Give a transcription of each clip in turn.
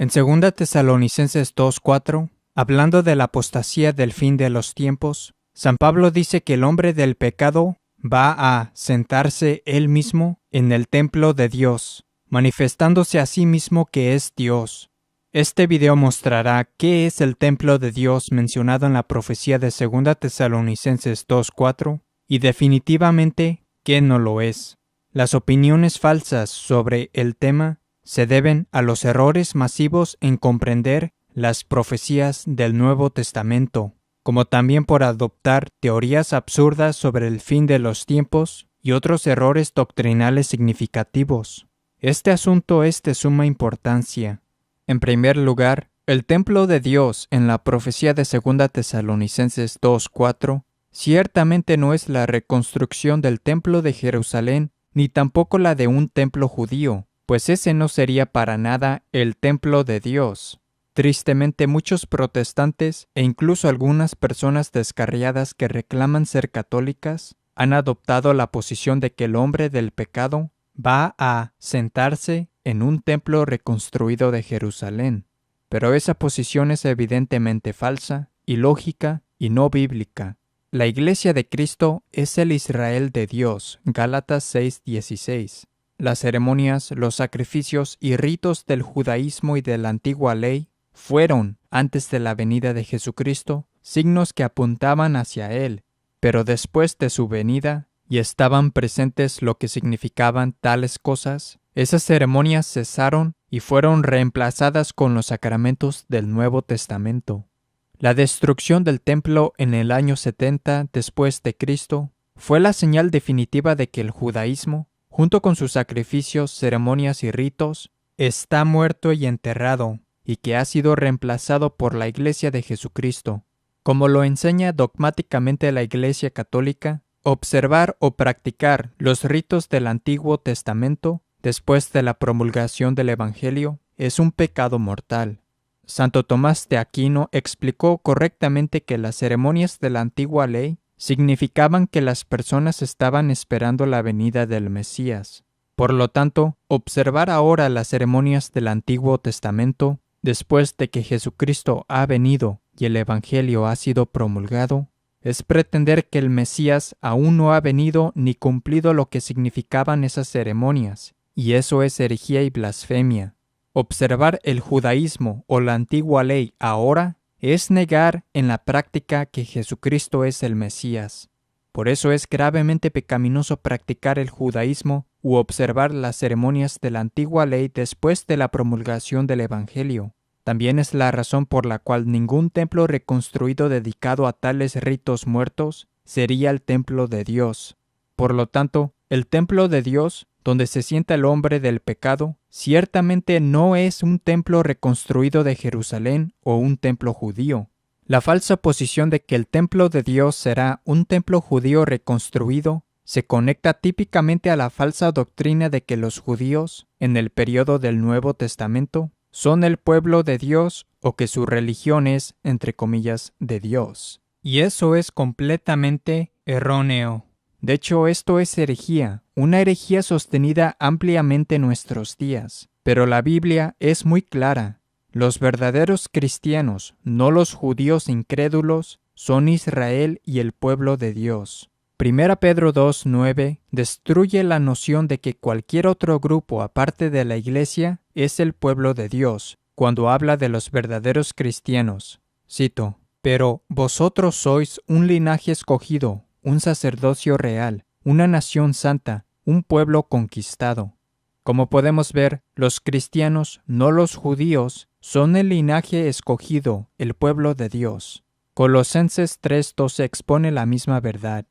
En 2 Tesalonicenses 2:4, hablando de la apostasía del fin de los tiempos, San Pablo dice que el hombre del pecado va a sentarse él mismo en el templo de Dios, manifestándose a sí mismo que es Dios. Este video mostrará qué es el templo de Dios mencionado en la profecía de 2 Tesalonicenses 2:4 y definitivamente qué no lo es. Las opiniones falsas sobre el tema se deben a los errores masivos en comprender las profecías del Nuevo Testamento, como también por adoptar teorías absurdas sobre el fin de los tiempos y otros errores doctrinales significativos. Este asunto es de suma importancia. En primer lugar, el templo de Dios en la profecía de 2 Tesalonicenses 2:4 ciertamente no es la reconstrucción del templo de Jerusalén, ni tampoco la de un templo judío, pues ese no sería para nada el templo de Dios. Tristemente, muchos protestantes e incluso algunas personas descarriadas que reclaman ser católicas han adoptado la posición de que el hombre del pecado va a sentarse en un templo reconstruido de Jerusalén. Pero esa posición es evidentemente falsa, ilógica y no bíblica. La Iglesia de Cristo es el Israel de Dios, Gálatas 6:16. Las ceremonias, los sacrificios y ritos del judaísmo y de la antigua ley fueron, antes de la venida de Jesucristo, signos que apuntaban hacia Él, pero después de su venida, y estaban presentes lo que significaban tales cosas, esas ceremonias cesaron y fueron reemplazadas con los sacramentos del Nuevo Testamento. La destrucción del templo en el año 70 después de Cristo fue la señal definitiva de que el judaísmo, junto con sus sacrificios, ceremonias y ritos, está muerto y enterrado, y que ha sido reemplazado por la Iglesia de Jesucristo. Como lo enseña dogmáticamente la Iglesia Católica, observar o practicar los ritos del Antiguo Testamento después de la promulgación del Evangelio es un pecado mortal. Santo Tomás de Aquino explicó correctamente que las ceremonias de la antigua ley significaban que las personas estaban esperando la venida del Mesías. Por lo tanto, observar ahora las ceremonias del Antiguo Testamento, después de que Jesucristo ha venido y el Evangelio ha sido promulgado, es pretender que el Mesías aún no ha venido ni cumplido lo que significaban esas ceremonias, y eso es herejía y blasfemia. Observar el judaísmo o la antigua ley ahora es negar en la práctica que Jesucristo es el Mesías. Por eso es gravemente pecaminoso practicar el judaísmo u observar las ceremonias de la antigua ley después de la promulgación del Evangelio. También es la razón por la cual ningún templo reconstruido dedicado a tales ritos muertos sería el templo de Dios. Por lo tanto, el templo de Dios, donde se sienta el hombre del pecado, ciertamente no es un templo reconstruido de Jerusalén o un templo judío. La falsa posición de que el templo de Dios será un templo judío reconstruido se conecta típicamente a la falsa doctrina de que los judíos, en el periodo del Nuevo Testamento, son el pueblo de Dios o que su religión es, entre comillas, de Dios. Y eso es completamente erróneo. De hecho, esto es herejía, una herejía sostenida ampliamente en nuestros días. Pero la Biblia es muy clara. Los verdaderos cristianos, no los judíos incrédulos, son Israel y el pueblo de Dios. 1 Pedro 2:9 destruye la noción de que cualquier otro grupo aparte de la Iglesia es el pueblo de Dios, cuando habla de los verdaderos cristianos. Cito: «Pero vosotros sois un linaje escogido, un sacerdocio real, una nación santa, un pueblo conquistado». Como podemos ver, los cristianos, no los judíos, son el linaje escogido, el pueblo de Dios. Colosenses 3:12 expone la misma verdad.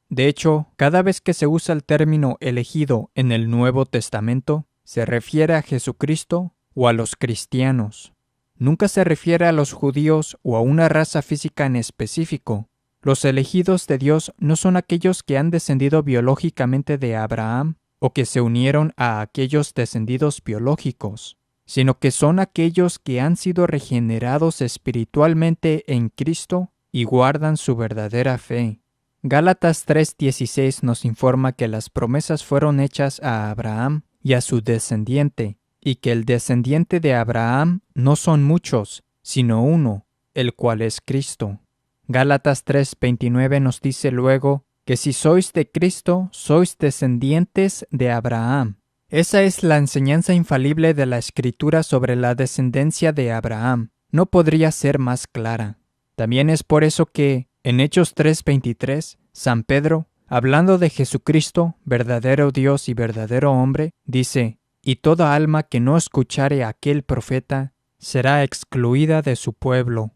De hecho, cada vez que se usa el término elegido en el Nuevo Testamento, se refiere a Jesucristo o a los cristianos. Nunca se refiere a los judíos o a una raza física en específico. Los elegidos de Dios no son aquellos que han descendido biológicamente de Abraham o que se unieron a aquellos descendidos biológicos, sino que son aquellos que han sido regenerados espiritualmente en Cristo y guardan su verdadera fe. Gálatas 3:16 nos informa que las promesas fueron hechas a Abraham y a su descendiente, y que el descendiente de Abraham no son muchos, sino uno, el cual es Cristo. Gálatas 3:29 nos dice luego que si sois de Cristo, sois descendientes de Abraham. Esa es la enseñanza infalible de la Escritura sobre la descendencia de Abraham. No podría ser más clara. También es por eso que, en Hechos 3:23, San Pedro, hablando de Jesucristo, verdadero Dios y verdadero hombre, dice: «Y toda alma que no escuchare a aquel profeta será excluida de su pueblo».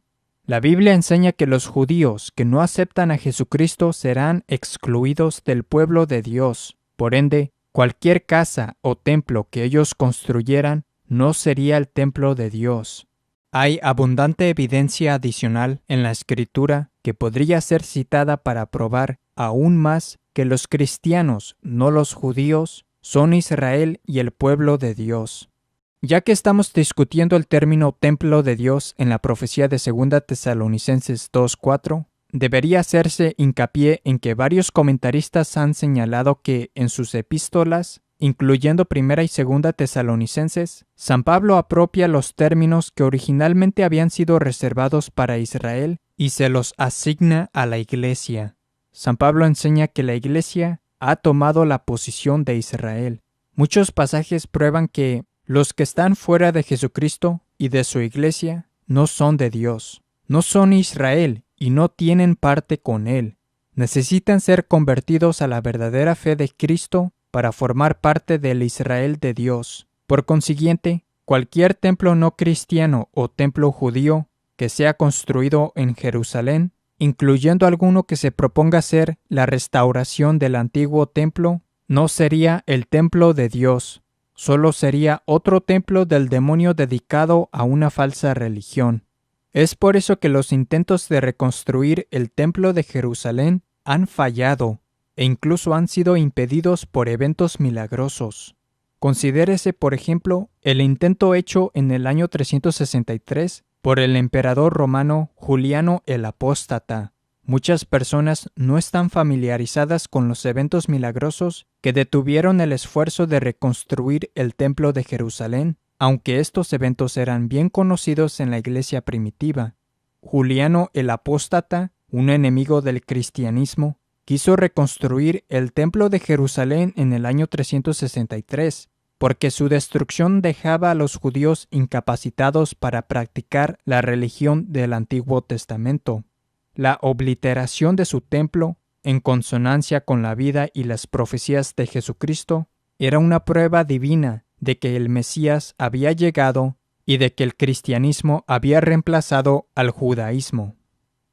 La Biblia enseña que los judíos que no aceptan a Jesucristo serán excluidos del pueblo de Dios. Por ende, cualquier casa o templo que ellos construyeran no sería el templo de Dios. Hay abundante evidencia adicional en la Escritura que podría ser citada para probar aún más que los cristianos, no los judíos, son Israel y el pueblo de Dios. Ya que estamos discutiendo el término templo de Dios en la profecía de 2 Tesalonicenses 2:4, debería hacerse hincapié en que varios comentaristas han señalado que en sus epístolas, incluyendo 1 y 2 Tesalonicenses, San Pablo apropia los términos que originalmente habían sido reservados para Israel y se los asigna a la Iglesia. San Pablo enseña que la Iglesia ha tomado la posición de Israel. Muchos pasajes prueban que los que están fuera de Jesucristo y de su Iglesia no son de Dios, no son Israel y no tienen parte con Él. Necesitan ser convertidos a la verdadera fe de Cristo para formar parte del Israel de Dios. Por consiguiente, cualquier templo no cristiano o templo judío que sea construido en Jerusalén, incluyendo alguno que se proponga ser la restauración del antiguo templo, no sería el templo de Dios. Solo sería otro templo del demonio dedicado a una falsa religión. Es por eso que los intentos de reconstruir el templo de Jerusalén han fallado e incluso han sido impedidos por eventos milagrosos. Considérese, por ejemplo, el intento hecho en el año 363 por el emperador romano Juliano el Apóstata. Muchas personas no están familiarizadas con los eventos milagrosos que detuvieron el esfuerzo de reconstruir el templo de Jerusalén, aunque estos eventos eran bien conocidos en la iglesia primitiva. Juliano el Apóstata, un enemigo del cristianismo, quiso reconstruir el templo de Jerusalén en el año 363, porque su destrucción dejaba a los judíos incapacitados para practicar la religión del Antiguo Testamento. La obliteración de su templo, en consonancia con la vida y las profecías de Jesucristo, era una prueba divina de que el Mesías había llegado y de que el cristianismo había reemplazado al judaísmo.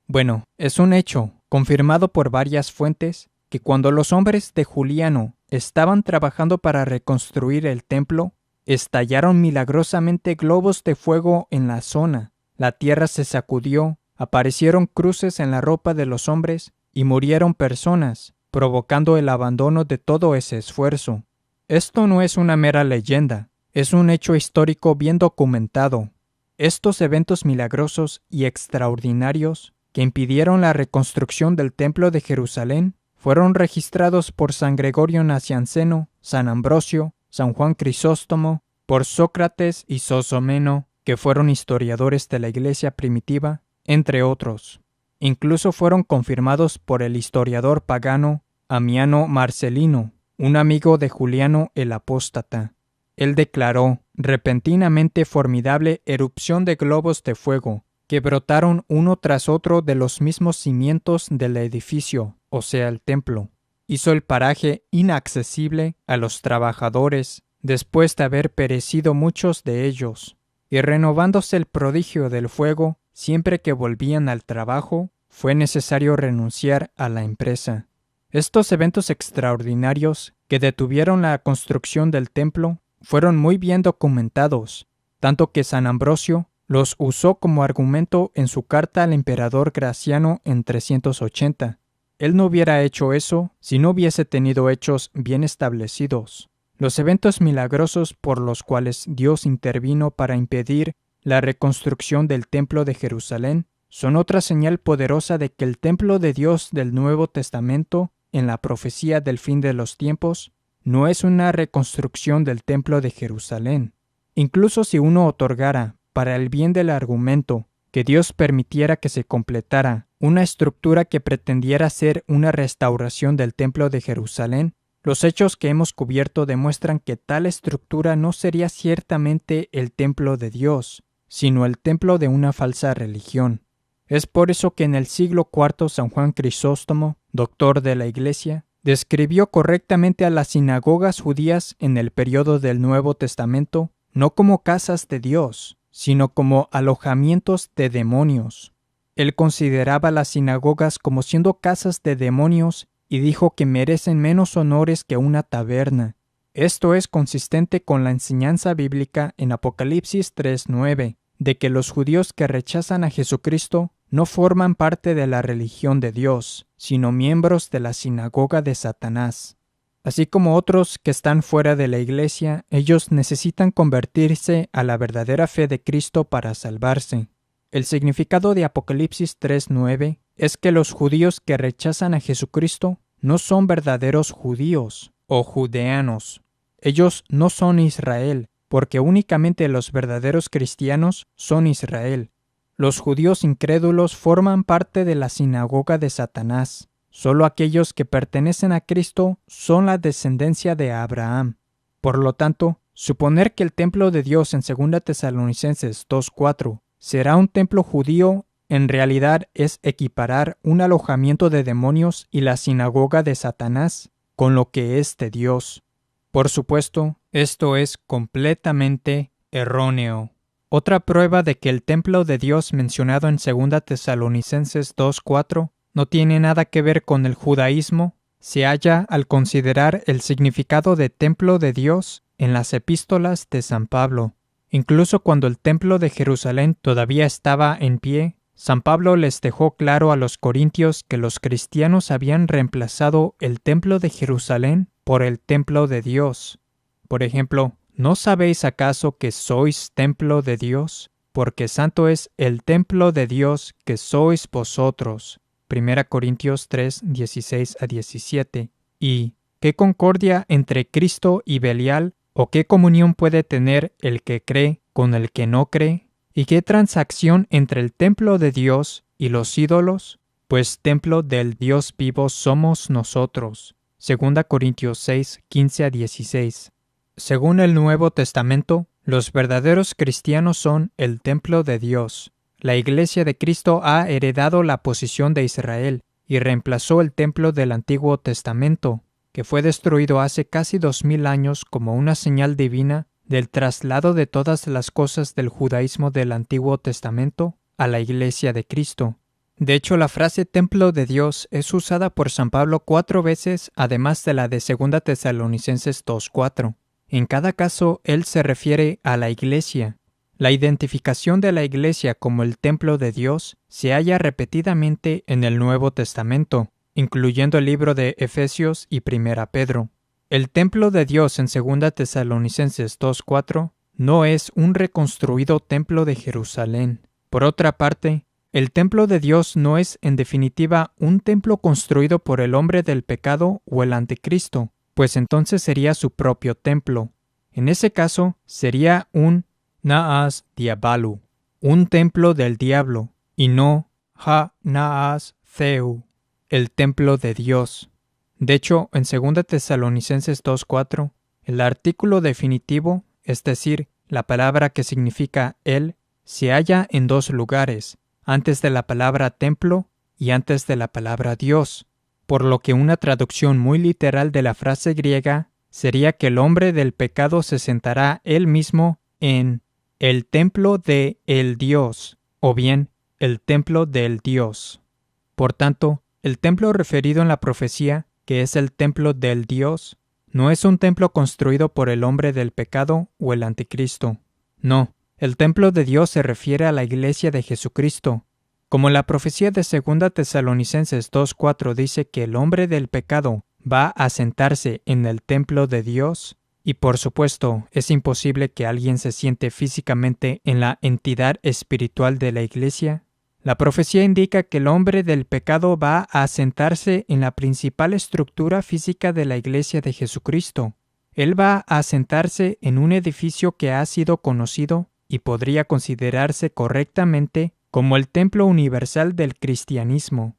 Bueno, es un hecho, confirmado por varias fuentes, que cuando los hombres de Juliano estaban trabajando para reconstruir el templo, estallaron milagrosamente globos de fuego en la zona, la tierra se sacudió, aparecieron cruces en la ropa de los hombres y murieron personas, provocando el abandono de todo ese esfuerzo. Esto no es una mera leyenda, es un hecho histórico bien documentado. Estos eventos milagrosos y extraordinarios que impidieron la reconstrucción del Templo de Jerusalén fueron registrados por San Gregorio Nacianceno, San Ambrosio, San Juan Crisóstomo, por Sócrates y Sosomeno, que fueron historiadores de la Iglesia primitiva, entre otros. Incluso fueron confirmados por el historiador pagano Amiano Marcelino, un amigo de Juliano el Apóstata. Él declaró: repentinamente formidable erupción de globos de fuego, que brotaron uno tras otro de los mismos cimientos del edificio, o sea, el templo. Hizo el paraje inaccesible a los trabajadores, después de haber perecido muchos de ellos. Y renovándose el prodigio del fuego, siempre que volvían al trabajo, fue necesario renunciar a la empresa. Estos eventos extraordinarios que detuvieron la construcción del templo fueron muy bien documentados, tanto que San Ambrosio los usó como argumento en su carta al emperador Graciano en 380. Él no hubiera hecho eso si no hubiese tenido hechos bien establecidos. Los eventos milagrosos por los cuales Dios intervino para impedir la reconstrucción del Templo de Jerusalén son otra señal poderosa de que el Templo de Dios del Nuevo Testamento, en la profecía del fin de los tiempos, no es una reconstrucción del Templo de Jerusalén. Incluso si uno otorgara, para el bien del argumento, que Dios permitiera que se completara una estructura que pretendiera ser una restauración del Templo de Jerusalén, los hechos que hemos cubierto demuestran que tal estructura no sería ciertamente el templo de Dios, sino el templo de una falsa religión. Es por eso que en el siglo IV San Juan Crisóstomo, doctor de la Iglesia, describió correctamente a las sinagogas judías en el periodo del Nuevo Testamento no como casas de Dios, sino como alojamientos de demonios. Él consideraba las sinagogas como siendo casas de demonios y dijo que merecen menos honores que una taberna. Esto es consistente con la enseñanza bíblica en Apocalipsis 3:9, de que los judíos que rechazan a Jesucristo no forman parte de la religión de Dios, sino miembros de la sinagoga de Satanás. Así como otros que están fuera de la iglesia, ellos necesitan convertirse a la verdadera fe de Cristo para salvarse. El significado de Apocalipsis 3:9 es que los judíos que rechazan a Jesucristo no son verdaderos judíos o judeanos. Ellos no son Israel, porque únicamente los verdaderos cristianos son Israel. Los judíos incrédulos forman parte de la sinagoga de Satanás. Solo aquellos que pertenecen a Cristo son la descendencia de Abraham. Por lo tanto, suponer que el templo de Dios en 2 Tesalonicenses 2:4 será un templo judío en realidad es equiparar un alojamiento de demonios y la sinagoga de Satanás con lo que es de Dios. Por supuesto, esto es completamente erróneo. Otra prueba de que el templo de Dios mencionado en 2 Tesalonicenses 2:4 no tiene nada que ver con el judaísmo se halla al considerar el significado de templo de Dios en las epístolas de San Pablo. Incluso cuando el templo de Jerusalén todavía estaba en pie, San Pablo les dejó claro a los corintios que los cristianos habían reemplazado el templo de Jerusalén por el templo de Dios. Por ejemplo, ¿no sabéis acaso que sois templo de Dios? Porque santo es el templo de Dios que sois vosotros. 1 Corintios 3, 16-17. ¿Y qué concordia entre Cristo y Belial? ¿O qué comunión puede tener el que cree con el que no cree? ¿Y qué transacción entre el templo de Dios y los ídolos? Pues templo del Dios vivo somos nosotros. 2 Corintios 6, 15-16. Según el Nuevo Testamento, los verdaderos cristianos son el templo de Dios. La Iglesia de Cristo ha heredado la posición de Israel y reemplazó el templo del Antiguo Testamento, que fue destruido hace casi 2000 años como una señal divina del traslado de todas las cosas del judaísmo del Antiguo Testamento a la Iglesia de Cristo. De hecho, la frase templo de Dios es usada por San Pablo 4 veces, además de la de 2 Tesalonicenses 2:4. En cada caso, él se refiere a la Iglesia. La identificación de la Iglesia como el templo de Dios se halla repetidamente en el Nuevo Testamento, incluyendo el libro de Efesios y 1 Pedro. El templo de Dios en 2 Tesalonicenses 2:4 no es un reconstruido templo de Jerusalén. Por otra parte, el templo de Dios no es en definitiva un templo construido por el hombre del pecado o el anticristo, pues entonces sería su propio templo. En ese caso, sería un Naas Diabalu, un templo del diablo, y no Ha Naas Theu, el templo de Dios. De hecho, en 2 Tesalonicenses 2:4, el artículo definitivo, es decir, la palabra que significa él, se halla en 2 lugares, antes de la palabra templo y antes de la palabra Dios, por lo que una traducción muy literal de la frase griega sería que el hombre del pecado se sentará él mismo en el templo de el Dios, o bien el templo del Dios. Por tanto, el templo referido en la profecía, que es el templo del Dios, no es un templo construido por el hombre del pecado o el anticristo. No, el templo de Dios se refiere a la Iglesia de Jesucristo. Como la profecía de 2 Tesalonicenses 2:4 dice que el hombre del pecado va a sentarse en el templo de Dios, y por supuesto es imposible que alguien se siente físicamente en la entidad espiritual de la Iglesia, la profecía indica que el hombre del pecado va a sentarse en la principal estructura física de la Iglesia de Jesucristo, Él va a sentarse en un edificio que ha sido conocido y podría considerarse correctamente como el templo universal del cristianismo.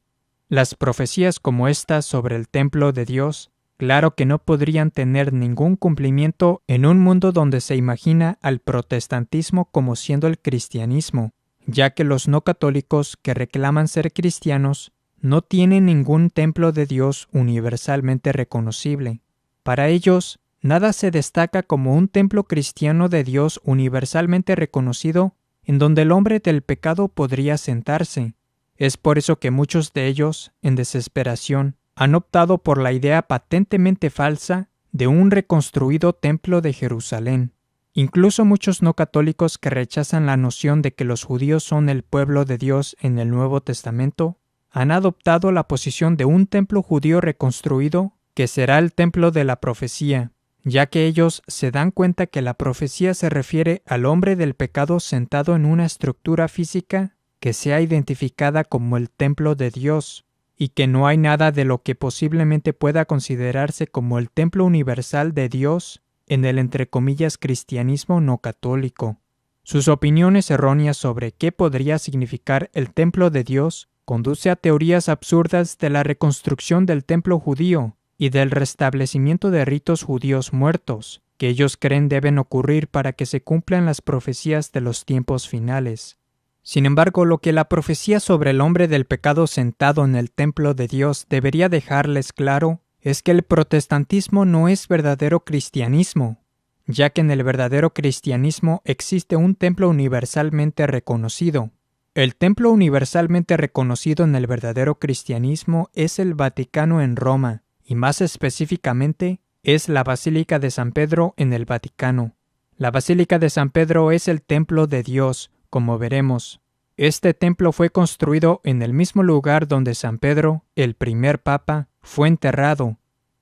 Las profecías como estas sobre el templo de Dios, claro que no podrían tener ningún cumplimiento en un mundo donde se imagina al protestantismo como siendo el cristianismo, ya que los no católicos que reclaman ser cristianos no tienen ningún templo de Dios universalmente reconocible. Para ellos, nada se destaca como un templo cristiano de Dios universalmente reconocido en donde el hombre del pecado podría sentarse. Es por eso que muchos de ellos, en desesperación, han optado por la idea patentemente falsa de un reconstruido templo de Jerusalén. Incluso muchos no católicos que rechazan la noción de que los judíos son el pueblo de Dios en el Nuevo Testamento, han adoptado la posición de un templo judío reconstruido que será el templo de la profecía, ya que ellos se dan cuenta que la profecía se refiere al hombre del pecado sentado en una estructura física que sea identificada como el templo de Dios, y que no hay nada de lo que posiblemente pueda considerarse como el templo universal de Dios en el entre comillas cristianismo no católico. Sus opiniones erróneas sobre qué podría significar el templo de Dios conduce a teorías absurdas de la reconstrucción del templo judío y del restablecimiento de ritos judíos muertos, que ellos creen deben ocurrir para que se cumplan las profecías de los tiempos finales. Sin embargo, lo que la profecía sobre el hombre del pecado sentado en el templo de Dios debería dejarles claro es que el protestantismo no es verdadero cristianismo, ya que en el verdadero cristianismo existe un templo universalmente reconocido. El templo universalmente reconocido en el verdadero cristianismo es el Vaticano en Roma, y más específicamente es la Basílica de San Pedro en el Vaticano. La Basílica de San Pedro es el templo de Dios, como veremos. Este templo fue construido en el mismo lugar donde San Pedro, el primer papa, fue enterrado.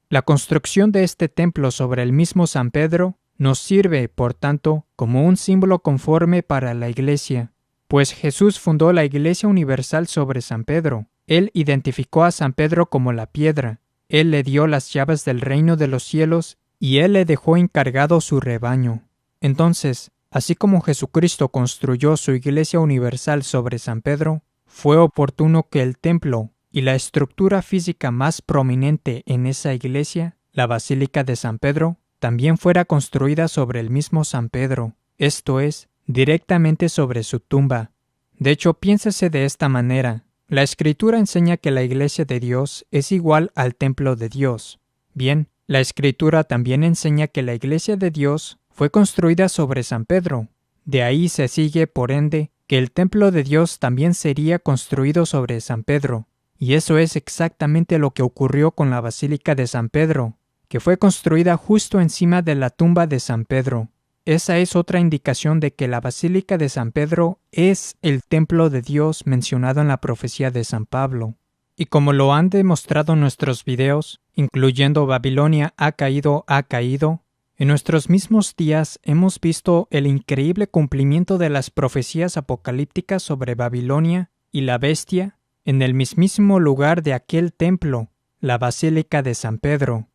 La construcción de este templo sobre el mismo San Pedro nos sirve, por tanto, como un símbolo conforme para la Iglesia, pues Jesús fundó la Iglesia Universal sobre San Pedro. Él identificó a San Pedro como la piedra. Él le dio las llaves del reino de los cielos y Él le dejó encargado su rebaño. Entonces, así como Jesucristo construyó su Iglesia Universal sobre San Pedro, fue oportuno que el templo y la estructura física más prominente en esa iglesia, la Basílica de San Pedro, también fuera construida sobre el mismo San Pedro, esto es, directamente sobre su tumba. De hecho, piénsese de esta manera. La Escritura enseña que la Iglesia de Dios es igual al templo de Dios. Bien, la Escritura también enseña que la Iglesia de Dios fue construida sobre San Pedro. De ahí se sigue, por ende, que el templo de Dios también sería construido sobre San Pedro. Y eso es exactamente lo que ocurrió con la Basílica de San Pedro, que fue construida justo encima de la tumba de San Pedro. Esa es otra indicación de que la Basílica de San Pedro es el templo de Dios mencionado en la profecía de San Pablo. Y como lo han demostrado nuestros videos, incluyendo Babilonia ha caído, en nuestros mismos días hemos visto el increíble cumplimiento de las profecías apocalípticas sobre Babilonia y la bestia en el mismísimo lugar de aquel templo, la Basílica de San Pedro.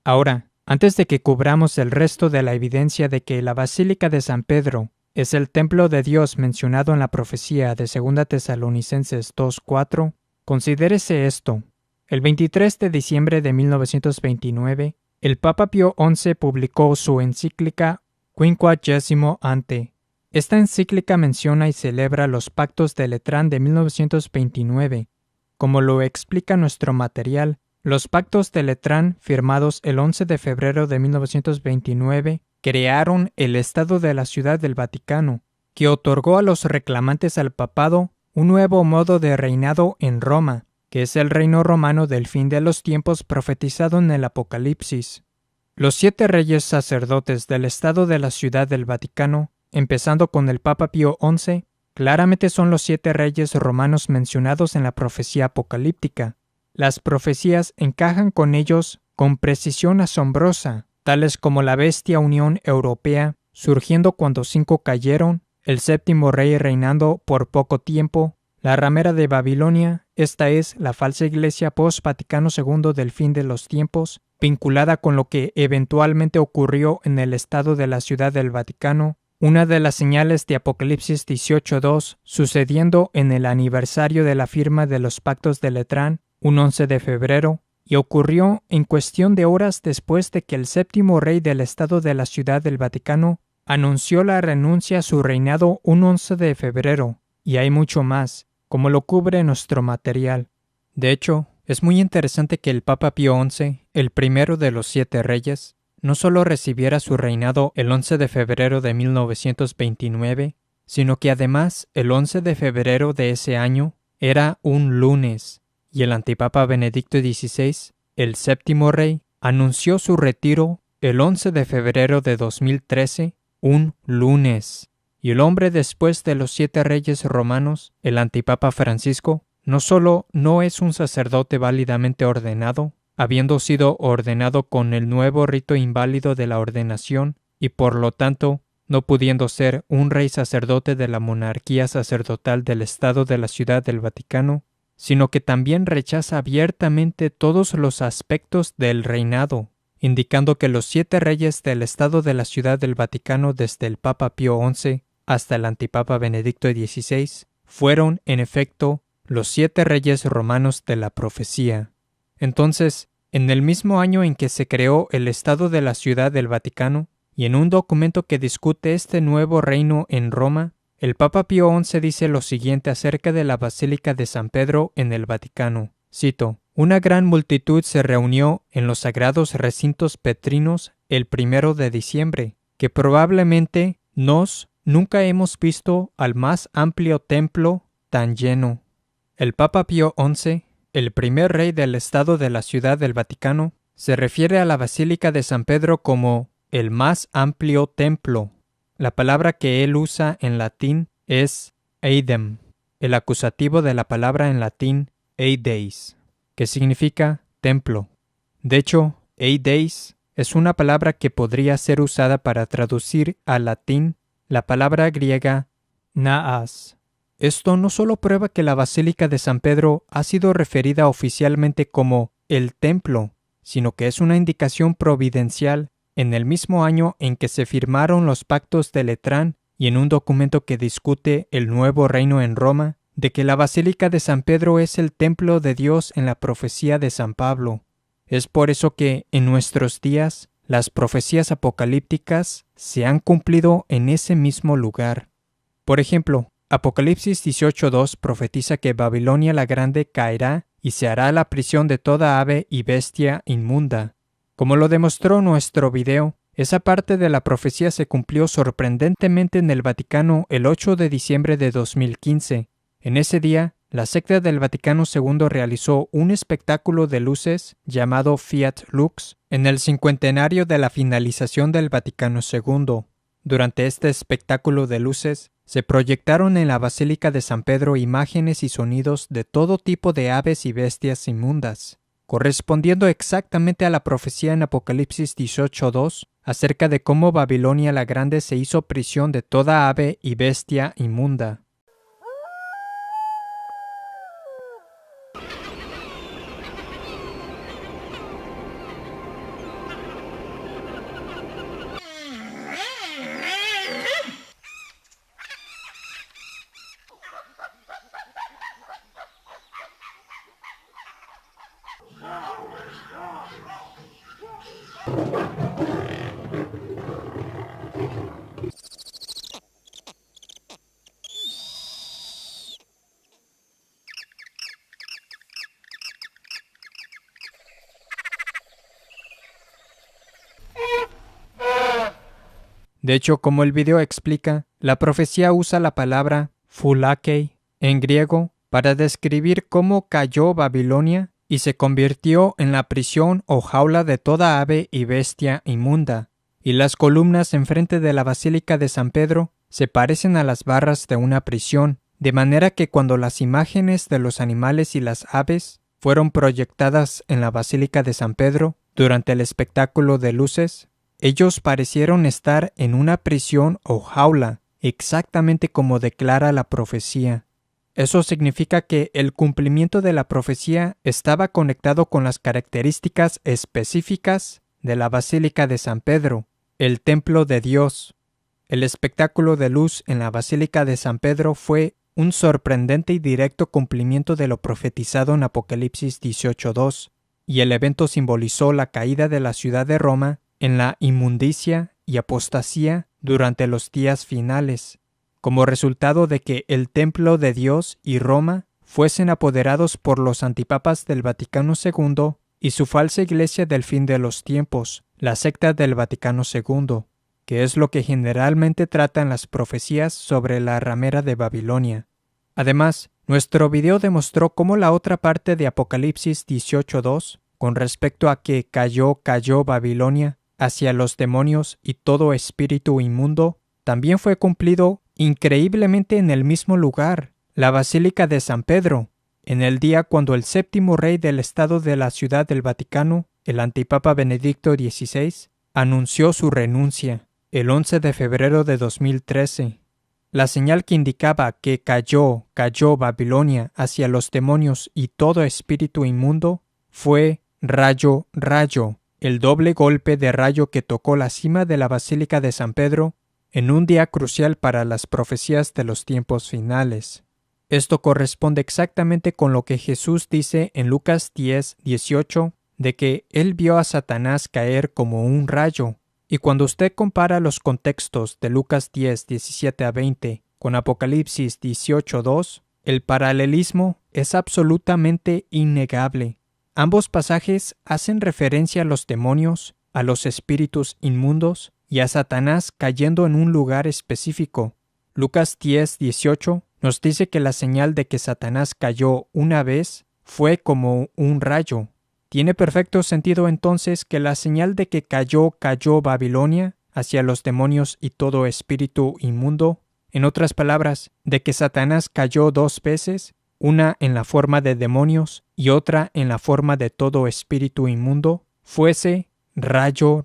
Ahora, antes de que cubramos el resto de la evidencia de que la Basílica de San Pedro es el templo de Dios mencionado en la profecía de 2 Tesalonicenses 2:4, considérese esto. El 23 de diciembre de 1929, el Papa Pío XI publicó su encíclica Quinquagesimo Ante. Esta encíclica menciona y celebra los pactos de Letrán de 1929. Como lo explica nuestro material, los pactos de Letrán, firmados el 11 de febrero de 1929, crearon el Estado de la Ciudad del Vaticano, que otorgó a los reclamantes al papado un nuevo modo de reinado en Roma, que es el reino romano del fin de los tiempos profetizado en el Apocalipsis. Los 7 reyes sacerdotes del Estado de la Ciudad del Vaticano, empezando con el Papa Pío XI, claramente son los 7 reyes romanos mencionados en la profecía apocalíptica. Las profecías encajan con ellos con precisión asombrosa, tales como la bestia Unión Europea, surgiendo cuando 5 cayeron, el 7º rey reinando por poco tiempo, la ramera de Babilonia, esta es la falsa iglesia post-Vaticano II del fin de los tiempos, vinculada con lo que eventualmente ocurrió en el estado de la Ciudad del Vaticano, una de las señales de Apocalipsis 18:2 sucediendo en el aniversario de la firma de los pactos de Letrán, un 11 de febrero, y ocurrió en cuestión de horas después de que el séptimo rey del estado de la Ciudad del Vaticano anunció la renuncia a su reinado un 11 de febrero, y hay mucho más, como lo cubre nuestro material. De hecho, es muy interesante que el Papa Pío XI, el primero de los 7 reyes, no solo recibiera su reinado el 11 de febrero de 1929, sino que además el 11 de febrero de ese año era un lunes, y el antipapa Benedicto XVI, el séptimo rey, anunció su retiro el 11 de febrero de 2013, un lunes. Y el hombre después de los 7 reyes romanos, el antipapa Francisco, no solo no es un sacerdote válidamente ordenado, habiendo sido ordenado con el nuevo rito inválido de la ordenación, y por lo tanto no pudiendo ser un rey sacerdote de la monarquía sacerdotal del Estado de la Ciudad del Vaticano, sino que también rechaza abiertamente todos los aspectos del reinado, indicando que los 7 reyes del Estado de la Ciudad del Vaticano desde el Papa Pío XI hasta el antipapa Benedicto XVI fueron, en efecto, los 7 reyes romanos de la profecía. Entonces, en el mismo año en que se creó el Estado de la Ciudad del Vaticano, y en un documento que discute este nuevo reino en Roma, el Papa Pío XI dice lo siguiente acerca de la Basílica de San Pedro en el Vaticano. Cito: «Una gran multitud se reunió en los sagrados recintos petrinos el 1 de diciembre, que probablemente nunca hemos visto al más amplio templo tan lleno». El Papa Pío XI, el primer rey del Estado de la Ciudad del Vaticano, se refiere a la Basílica de San Pedro como el más amplio templo. La palabra que él usa en latín es eidem, el acusativo de la palabra en latín eideis, que significa templo. De hecho, eideis es una palabra que podría ser usada para traducir al latín la palabra griega naas. Esto no solo prueba que la Basílica de San Pedro ha sido referida oficialmente como el templo, sino que es una indicación providencial en el mismo año en que se firmaron los pactos de Letrán y en un documento que discute el nuevo reino en Roma, de que la Basílica de San Pedro es el templo de Dios en la profecía de San Pablo. Es por eso que, en nuestros días, las profecías apocalípticas se han cumplido en ese mismo lugar. Por ejemplo, Apocalipsis 18:2 profetiza que Babilonia la Grande caerá y se hará la prisión de toda ave y bestia inmunda. Como lo demostró nuestro video, esa parte de la profecía se cumplió sorprendentemente en el Vaticano el 8 de diciembre de 2015. En ese día, la secta del Vaticano II realizó un espectáculo de luces llamado Fiat Lux en el cincuentenario de la finalización del Vaticano II. Durante este espectáculo de luces, se proyectaron en la Basílica de San Pedro imágenes y sonidos de todo tipo de aves y bestias inmundas, correspondiendo exactamente a la profecía en Apocalipsis 18:2 acerca de cómo Babilonia la Grande se hizo prisión de toda ave y bestia inmunda. De hecho, como el video explica, la profecía usa la palabra phulakei en griego para describir cómo cayó Babilonia y se convirtió en la prisión o jaula de toda ave y bestia inmunda, y las columnas enfrente de la Basílica de San Pedro se parecen a las barras de una prisión, de manera que cuando las imágenes de los animales y las aves fueron proyectadas en la Basílica de San Pedro durante el espectáculo de luces, ellos parecieron estar en una prisión o jaula, exactamente como declara la profecía. Eso significa que el cumplimiento de la profecía estaba conectado con las características específicas de la Basílica de San Pedro, el templo de Dios. El espectáculo de luz en la Basílica de San Pedro fue un sorprendente y directo cumplimiento de lo profetizado en Apocalipsis 18:2, y el evento simbolizó la caída de la ciudad de Roma en la inmundicia y apostasía durante los días finales, como resultado de que el templo de Dios y Roma fuesen apoderados por los antipapas del Vaticano II y su falsa iglesia del fin de los tiempos, la secta del Vaticano II, que es lo que generalmente tratan las profecías sobre la ramera de Babilonia. Además, nuestro video demostró cómo la otra parte de Apocalipsis 18:2, con respecto a que cayó Babilonia hacia los demonios y todo espíritu inmundo, también fue cumplido increíblemente en el mismo lugar, la Basílica de San Pedro, en el día cuando el séptimo rey del Estado de la Ciudad del Vaticano, el antipapa Benedicto XVI, anunció su renuncia, el 11 de febrero de 2013. La señal que indicaba que cayó Babilonia hacia los demonios y todo espíritu inmundo fue rayo, el doble golpe de rayo que tocó la cima de la Basílica de San Pedro en un día crucial para las profecías de los tiempos finales. Esto corresponde exactamente con lo que Jesús dice en Lucas 10:18, de que Él vio a Satanás caer como un rayo. Y cuando usted compara los contextos de Lucas 10:17-20 con Apocalipsis 18:2, el paralelismo es absolutamente innegable. Ambos pasajes hacen referencia a los demonios, a los espíritus inmundos y a Satanás cayendo en un lugar específico. Lucas 10:18 nos dice que la señal de que Satanás cayó una vez fue como un rayo. Tiene perfecto sentido entonces que la señal de que cayó Babilonia hacia los demonios y todo espíritu inmundo, en otras palabras, de que Satanás cayó 2 veces, una en la forma de demonios y otra en la forma de todo espíritu inmundo, fuese rayo.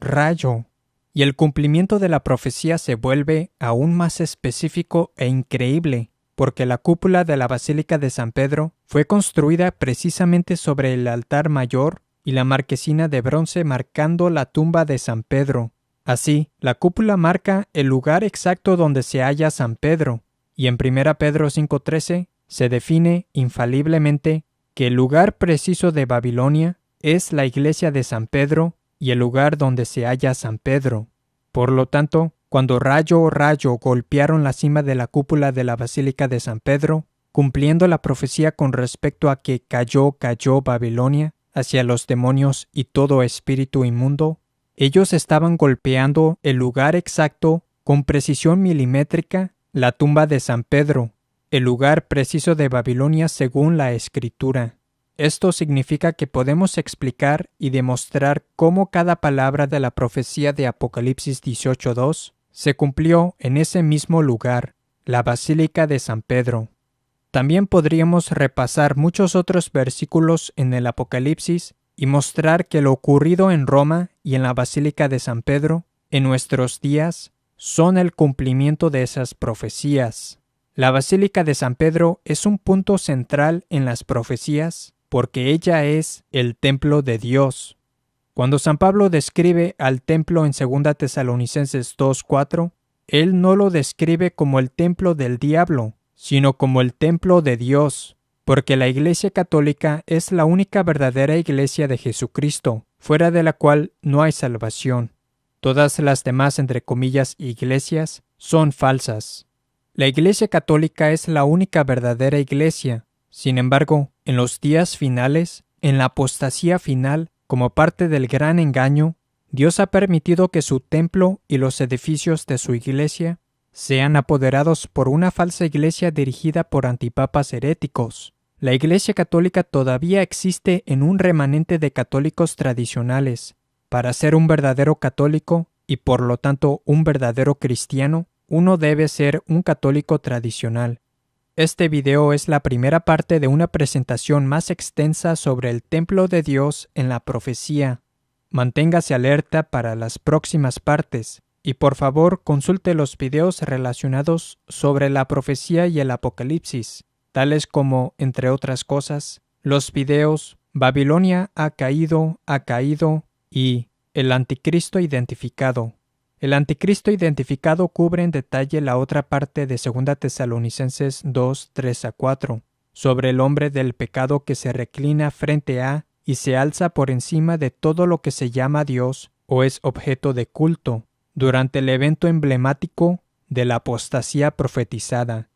Y el cumplimiento de la profecía se vuelve aún más específico e increíble, porque la cúpula de la Basílica de San Pedro fue construida precisamente sobre el altar mayor y la marquesina de bronce marcando la tumba de San Pedro. Así, la cúpula marca el lugar exacto donde se halla San Pedro, y en 1 Pedro 5:13 se define infaliblemente que el lugar preciso de Babilonia es la iglesia de San Pedro y el lugar donde se halla San Pedro. Por lo tanto, cuando rayo golpearon la cima de la cúpula de la Basílica de San Pedro, cumpliendo la profecía con respecto a que cayó Babilonia hacia los demonios y todo espíritu inmundo, ellos estaban golpeando el lugar exacto con precisión milimétrica, la tumba de San Pedro, el lugar preciso de Babilonia según la Escritura. Esto significa que podemos explicar y demostrar cómo cada palabra de la profecía de Apocalipsis 18:2 se cumplió en ese mismo lugar, la Basílica de San Pedro. También podríamos repasar muchos otros versículos en el Apocalipsis y mostrar que lo ocurrido en Roma y en la Basílica de San Pedro, en nuestros días, son el cumplimiento de esas profecías. La Basílica de San Pedro es un punto central en las profecías porque ella es el templo de Dios. Cuando San Pablo describe al templo en 2 Tesalonicenses 2:4, él no lo describe como el templo del diablo, sino como el templo de Dios, porque la Iglesia Católica es la única verdadera Iglesia de Jesucristo, fuera de la cual no hay salvación. Todas las demás, entre comillas, iglesias son falsas. La Iglesia Católica es la única verdadera Iglesia. Sin embargo, en los días finales, en la apostasía final, como parte del gran engaño, Dios ha permitido que su templo y los edificios de su iglesia sean apoderados por una falsa iglesia dirigida por antipapas heréticos. La Iglesia Católica todavía existe en un remanente de católicos tradicionales. Para ser un verdadero católico, y por lo tanto un verdadero cristiano, uno debe ser un católico tradicional. Este video es la primera parte de una presentación más extensa sobre el templo de Dios en la profecía. Manténgase alerta para las próximas partes y por favor consulte los videos relacionados sobre la profecía y el Apocalipsis. tales como, entre otras cosas, los videos Babilonia ha caído y el anticristo identificado. El anticristo identificado cubre en detalle la otra parte de 2 Tesalonicenses 2, 3-4, sobre el hombre del pecado que se reclina frente a y se alza por encima de todo lo que se llama Dios o es objeto de culto, durante el evento emblemático de la apostasía profetizada.